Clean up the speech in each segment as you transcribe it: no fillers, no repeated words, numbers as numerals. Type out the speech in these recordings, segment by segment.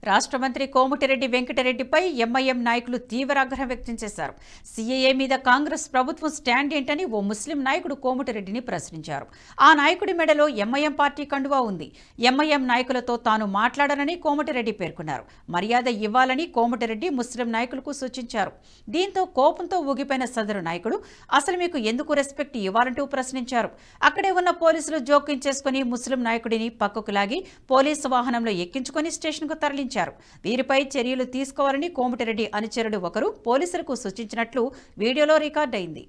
రాష్ట్ర మంత్రి కోమటిరెడ్డి వెంకటరెడ్డిపై ఎంఐఎం నాయకులు తీవ్ర ఆగ్రహం వ్యక్తం చేశారు. సీఏఏ మీద కాంగ్రెస్ ప్రభుత్వం స్టాండ్ ఏంటని ఓ ముస్లిం నాయకుడు కోమటిరెడ్డిని ప్రశ్నించారు. ఆ నాయకుడి మెడలో ఎంఐఎం పార్టీ కండువా ఉంది. ఎంఐఎం నాయకులతో తాను మాట్లాడనని కోమటిరెడ్డి పేర్కొన్నారు. మర్యాద ఇవ్వాలని కోమటిరెడ్డి ముస్లిం నాయకులకు సూచించారు. దీంతో కోపంతో ఊగిపోయిన సదరు నాయకుడు అసలు మీకు ఎందుకు రెస్పెక్ట్ ఇవ్వాలంటూ ప్రశ్నించారు. అక్కడే ఉన్న పోలీసులు జోక్యం చేసుకుని ముస్లిం నాయకుడిని పక్కకు లాగి పోలీసు వాహనంలో ఎక్కించుకుని స్టేషన్కు తరలించారు. వీరిపై చర్యలు తీసుకోవాలని కోమటిరెడ్డి అనుచరుడు ఒకరు పోలీసులకు సూచించినట్లు వీడియోలో రికార్డ్ అయింది.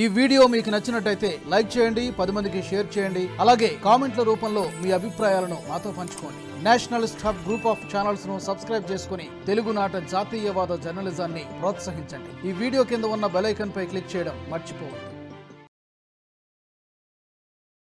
ఈ వీడియో మీకు నచ్చినట్టయితే లైక్ చేయండి, 10 మందికి షేర్ చేయండి. అలాగే కామెంట్ల రూపంలో మీ అభిప్రాయాలను మాతో పంచుకోండి. Nationalist hub group of channels ను సబ్స్క్రైబ్ చేసుకుని తెలుగునాట జాతీయవాద జర్నలిజాన్ని ప్రోత్సహించండి. ఈ వీడియో కింద ఉన్న బెల్ ఐకాన్ పై క్లిక్ చేయడం మర్చిపోవద్దు.